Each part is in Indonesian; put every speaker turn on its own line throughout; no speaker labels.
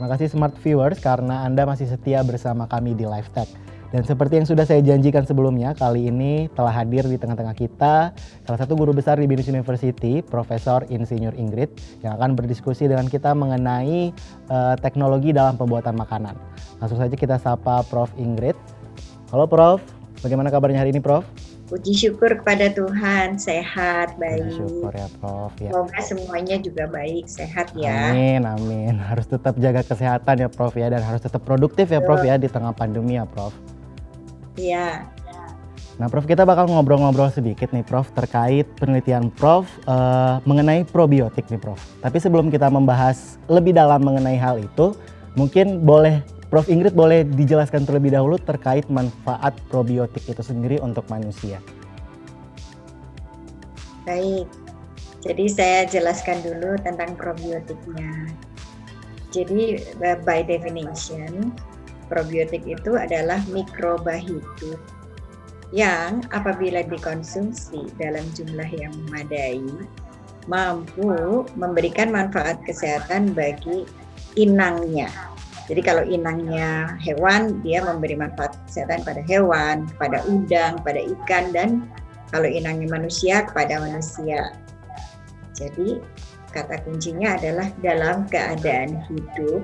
Makasih Smart Viewers karena Anda masih setia bersama kami di Live Tech. Dan seperti yang sudah saya janjikan sebelumnya, kali ini telah hadir di tengah-tengah kita salah satu guru besar di BINUS University, Profesor Insinyur Ingrid, yang akan berdiskusi dengan kita mengenai teknologi dalam pembuatan makanan. Langsung saja kita sapa Prof. Ingrid. Halo Prof, bagaimana kabarnya hari ini Prof?
Puji syukur kepada Tuhan, sehat, baik.
Puji syukur ya Prof. Ya.
Semoga semuanya juga baik, sehat ya.
Amin. Harus tetap jaga kesehatan ya Prof ya, dan harus tetap produktif ya Prof ya di tengah pandemi ya Prof.
Iya.
Nah Prof, kita bakal ngobrol-ngobrol sedikit nih Prof terkait penelitian Prof mengenai probiotik nih Prof. Tapi sebelum kita membahas lebih dalam mengenai hal itu, mungkin boleh Prof. Ingrid boleh dijelaskan terlebih dahulu terkait manfaat probiotik itu sendiri untuk manusia.
Baik, jadi saya jelaskan dulu tentang probiotiknya. Jadi by definition, probiotik itu adalah mikroba hidup yang apabila dikonsumsi dalam jumlah yang memadai, mampu memberikan manfaat kesehatan bagi inangnya. Jadi kalau inangnya hewan, dia memberi manfaat kesehatan pada hewan, pada udang, pada ikan, dan kalau inangnya manusia, kepada manusia. Jadi kata kuncinya adalah dalam keadaan hidup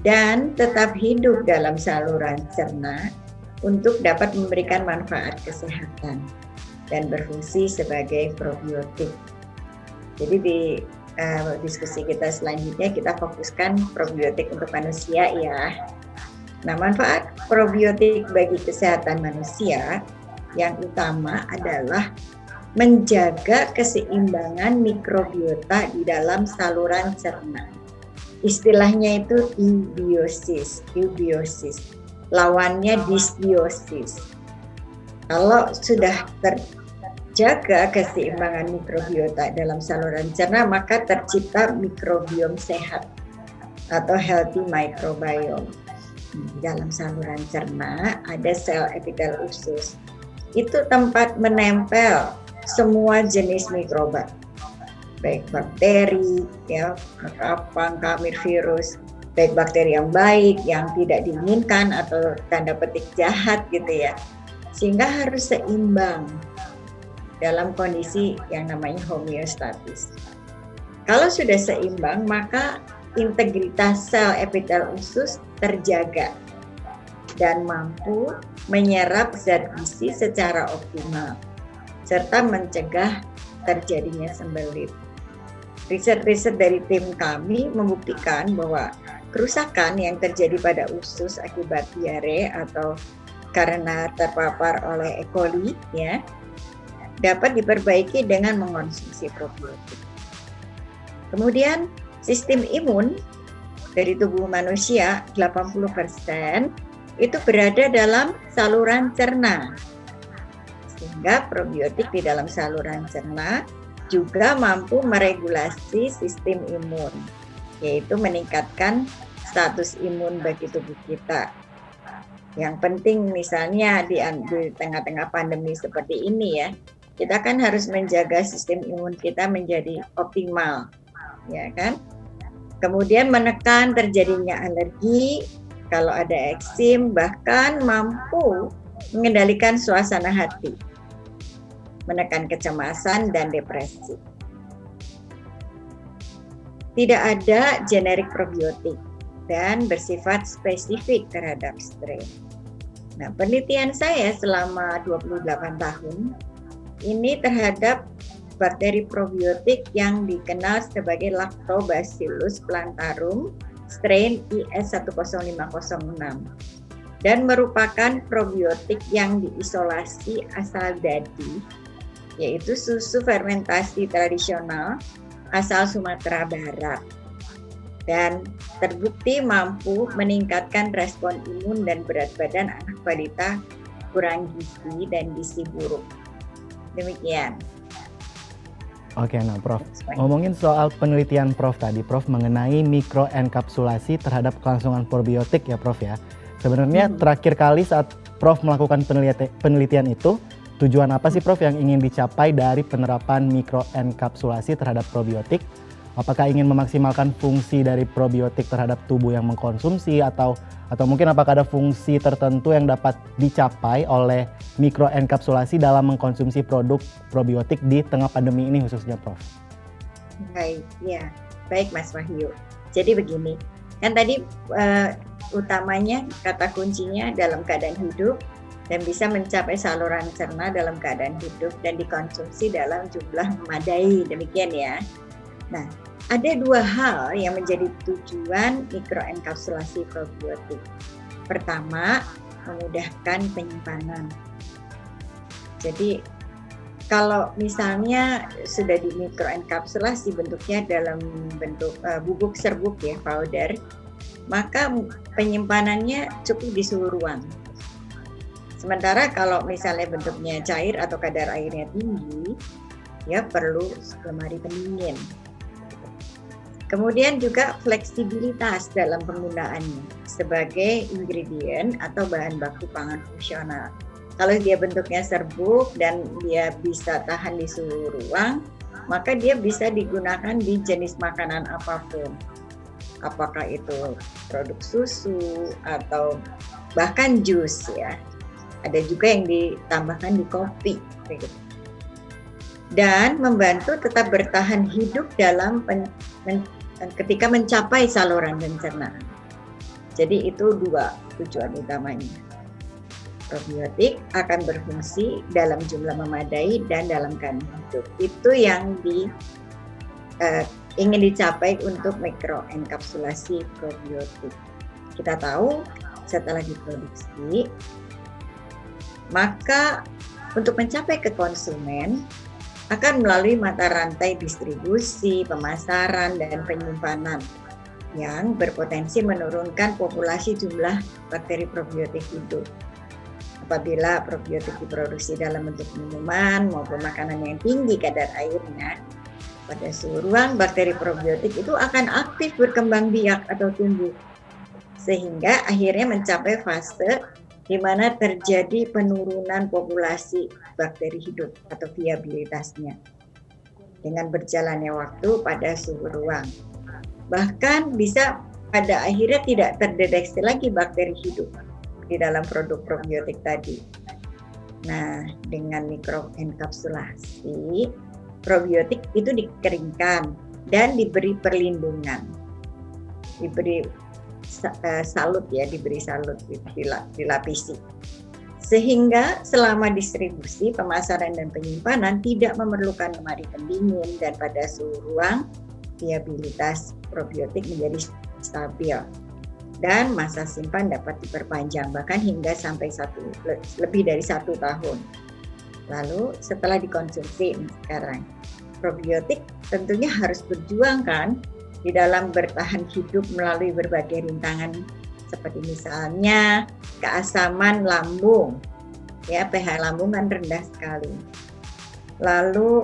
dan tetap hidup dalam saluran cerna untuk dapat memberikan manfaat kesehatan dan berfungsi sebagai probiotik. Jadi di diskusi kita selanjutnya kita fokuskan probiotik untuk manusia ya. Nah, manfaat probiotik bagi kesehatan manusia yang utama adalah menjaga keseimbangan mikrobiota di dalam saluran cerna. Istilahnya itu eubiosis. Lawannya dysbiosis. Kalau sudah jaga keseimbangan mikrobiota dalam saluran cerna, maka tercipta mikrobiom sehat atau healthy microbiome. Di dalam saluran cerna ada sel epitel usus. Itu tempat menempel semua jenis mikroba, baik bakteri, ya, kapang, kamir, virus, baik bakteri yang baik, yang tidak diinginkan atau tanda petik jahat gitu ya, sehingga harus seimbang dalam kondisi yang namanya homeostatis. Kalau sudah seimbang, maka integritas sel epitel usus terjaga dan mampu menyerap zat gizi secara optimal serta mencegah terjadinya sembelit. Riset-riset dari tim kami membuktikan bahwa kerusakan yang terjadi pada usus akibat diare atau karena terpapar oleh E. coli ya, dapat diperbaiki dengan mengonsumsi probiotik. Kemudian sistem imun dari tubuh manusia 80% itu berada dalam saluran cerna. Sehingga probiotik di dalam saluran cerna juga mampu meregulasi sistem imun, yaitu meningkatkan status imun bagi tubuh kita. Yang penting misalnya di tengah-tengah pandemi seperti ini ya, kita kan harus menjaga sistem imun kita menjadi optimal, ya kan? Kemudian menekan terjadinya alergi, kalau ada eksim, bahkan mampu mengendalikan suasana hati, menekan kecemasan dan depresi. Tidak ada generik probiotik dan bersifat spesifik terhadap strain. Nah, penelitian saya selama 28 tahun ini terhadap bakteri probiotik yang dikenal sebagai Lactobacillus plantarum strain IS10506 dan merupakan probiotik yang diisolasi asal dadi, yaitu susu fermentasi tradisional asal Sumatera Barat, dan terbukti mampu meningkatkan respon imun dan berat badan anak balita kurang gizi dan gizi buruk. Demikian.
Oke, nah Prof, ngomongin soal penelitian Prof tadi, Prof mengenai mikroenkapsulasi terhadap kelangsungan probiotik ya Prof ya. Sebenarnya terakhir kali saat Prof melakukan penelitian itu, tujuan apa sih Prof yang ingin dicapai dari penerapan mikroenkapsulasi terhadap probiotik? Apakah ingin memaksimalkan fungsi dari probiotik terhadap tubuh yang mengkonsumsi atau mungkin apakah ada fungsi tertentu yang dapat dicapai oleh mikroenkapsulasi dalam mengkonsumsi produk probiotik di tengah pandemi ini khususnya, Prof?
Baik, ya. Baik Mas Wahyu. Jadi begini, kan tadi utamanya kata kuncinya dalam keadaan hidup dan bisa mencapai saluran cerna dalam keadaan hidup dan dikonsumsi dalam jumlah memadai, demikian ya. Nah, ada dua hal yang menjadi tujuan mikroenkapsulasi probiotik. Pertama, memudahkan penyimpanan. Jadi, kalau misalnya sudah di mikroenkapsulasi bentuknya dalam bentuk bubuk serbuk ya, powder, maka penyimpanannya cukup di suhu ruang. Sementara kalau misalnya bentuknya cair atau kadar airnya tinggi, ya perlu lemari pendingin. Kemudian juga fleksibilitas dalam penggunaannya sebagai ingredient atau bahan baku pangan fungsional. Kalau dia bentuknya serbuk dan dia bisa tahan di suhu ruang, maka dia bisa digunakan di jenis makanan apapun. Apakah itu produk susu atau bahkan jus ya. Ada juga yang ditambahkan di kopi. Dan membantu tetap bertahan hidup dalam ketika mencapai saluran pencernaan. Jadi itu dua tujuan utamanya. Probiotik akan berfungsi dalam jumlah memadai dan dalam keadaan hidup. Itu yang ingin dicapai untuk mikroenkapsulasi probiotik. Kita tahu setelah diproduksi, maka untuk mencapai ke konsumen akan melalui mata rantai distribusi, pemasaran, dan penyimpanan yang berpotensi menurunkan populasi jumlah bakteri probiotik hidup. Apabila probiotik diproduksi dalam bentuk minuman maupun makanan yang tinggi kadar airnya, pada suhu ruang bakteri probiotik itu akan aktif berkembang biak atau tumbuh, sehingga akhirnya mencapai fase di mana terjadi penurunan populasi bakteri hidup atau viabilitasnya dengan berjalannya waktu pada suhu ruang. Bahkan bisa pada akhirnya tidak terdeteksi lagi bakteri hidup di dalam produk probiotik tadi. Nah, dengan mikroenkapsulasi, probiotik itu dikeringkan dan diberi perlindungan. Diberi salut ya, dilapisi. Sehingga selama distribusi, pemasaran dan penyimpanan tidak memerlukan lemari pendingin dan pada suhu ruang viabilitas probiotik menjadi stabil dan masa simpan dapat diperpanjang bahkan hingga sampai lebih dari 1 tahun. Lalu setelah dikonsumsi sekarang, probiotik tentunya harus berjuang kan di dalam bertahan hidup melalui berbagai rintangan seperti misalnya keasaman lambung, ya pH lambung kan rendah sekali. Lalu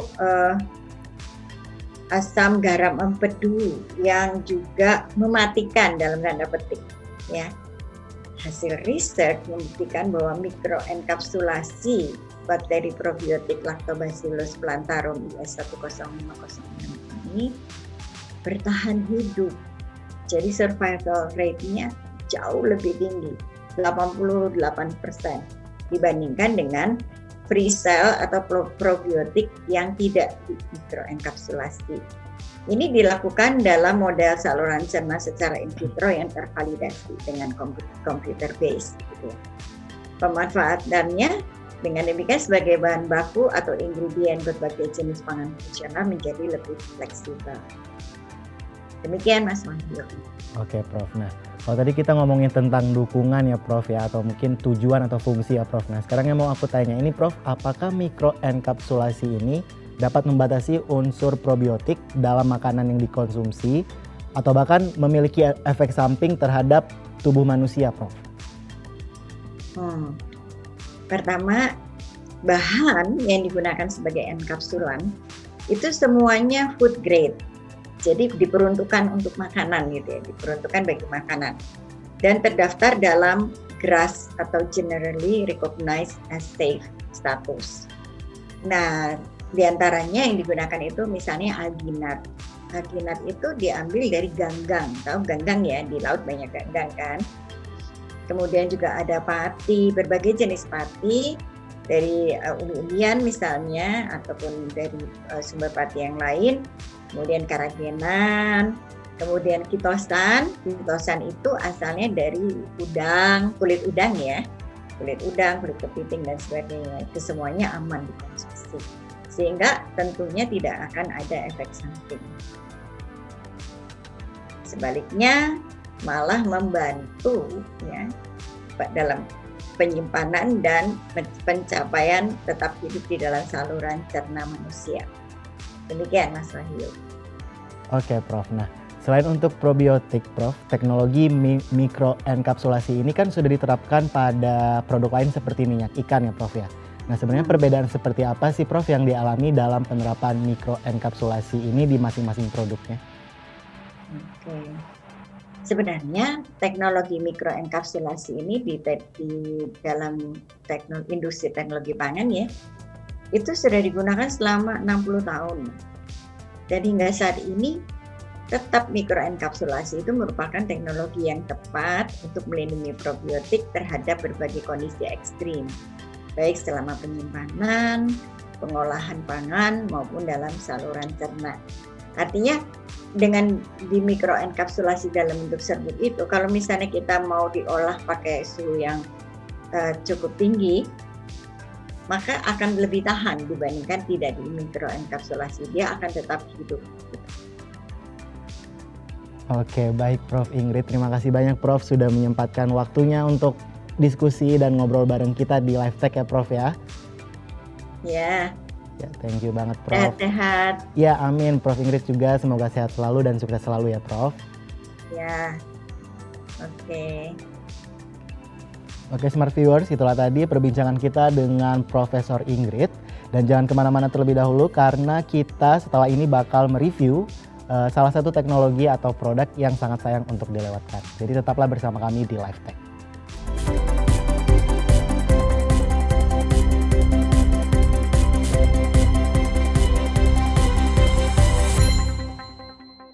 asam garam empedu yang juga mematikan dalam tanda petik, ya. Hasil riset membuktikan bahwa mikroenkapsulasi bakteri probiotik Lactobacillus plantarum IS 10506 ini bertahan hidup. Jadi survival rate-nya jauh lebih tinggi, 88% dibandingkan dengan free cell atau probiotik yang tidak mikroenkapsulasi. Ini dilakukan dalam model saluran cerna secara in vitro yang tervalidasi dengan computer based. Gitu. Pemanfaatannya dengan demikian sebagai bahan baku atau ingredient berbagai jenis pangan fungsional menjadi lebih fleksibel. Demikian Mas Wahyu.
Oke Prof. Nah, kalau tadi kita ngomongin tentang dukungan ya Prof ya, atau mungkin tujuan atau fungsi ya Prof. Nah, sekarang yang mau aku tanya ini Prof, apakah mikroenkapsulasi ini dapat membatasi unsur probiotik dalam makanan yang dikonsumsi atau bahkan memiliki efek samping terhadap tubuh manusia Prof?
Pertama, bahan yang digunakan sebagai enkapsulan itu semuanya food grade. Jadi diperuntukkan untuk makanan gitu ya, diperuntukkan bagi makanan dan terdaftar dalam GRAS atau Generally Recognized as Safe status. Nah, diantaranya yang digunakan itu misalnya alginat alginat itu diambil dari ganggang. Tahu ganggang ya, di laut banyak ganggang kan. Kemudian juga ada pati, berbagai jenis pati dari umbi-umbian misalnya, ataupun dari sumber pati yang lain. Kemudian karagenan, kemudian kitosan. Kitosan itu asalnya dari udang, kulit udang ya. Kulit udang, kulit kepiting dan sebagainya. Itu semuanya aman dikonsumsi. Sehingga tentunya tidak akan ada efek samping. Sebaliknya malah membantu ya dalam penyimpanan dan pencapaian tetap hidup di dalam saluran cerna manusia. Demikian Mas Wahyu.
Oke Prof. Nah, selain untuk probiotik Prof, teknologi mikroenkapsulasi ini kan sudah diterapkan pada produk lain seperti minyak ikan ya Prof ya. Nah, sebenarnya perbedaan seperti apa sih Prof yang dialami dalam penerapan mikroenkapsulasi ini di masing-masing produknya?
Oke. Sebenarnya teknologi mikroenkapsulasi ini di dalam industri teknologi pangan ya, itu sudah digunakan selama 60 tahun. Dan hingga saat ini tetap mikroenkapsulasi itu merupakan teknologi yang tepat untuk melindungi probiotik terhadap berbagai kondisi ekstrim, baik selama penyimpanan, pengolahan pangan maupun dalam saluran cerna. Artinya dengan di mikroenkapsulasi dalam bentuk serbuk itu, kalau misalnya kita mau diolah pakai suhu yang cukup tinggi, maka akan lebih tahan dibandingkan tidak di mikroenkapsulasi. Dia akan tetap hidup.
Oke, baik Prof Ingrid. Terima kasih banyak Prof sudah menyempatkan waktunya untuk diskusi dan ngobrol bareng kita di LifeTech ya Prof ya.
Ya.
Ya, thank you banget Prof.
Sehat-sehat.
Ya, amin. Prof Ingrid juga semoga sehat selalu dan sukses selalu ya Prof.
Ya, oke.
Oke Smart Viewers, itulah tadi perbincangan kita dengan Profesor Ingrid. Dan jangan kemana-mana terlebih dahulu karena kita setelah ini bakal mereview salah satu teknologi atau produk yang sangat sayang untuk dilewatkan. Jadi tetaplah bersama kami di LifeTech.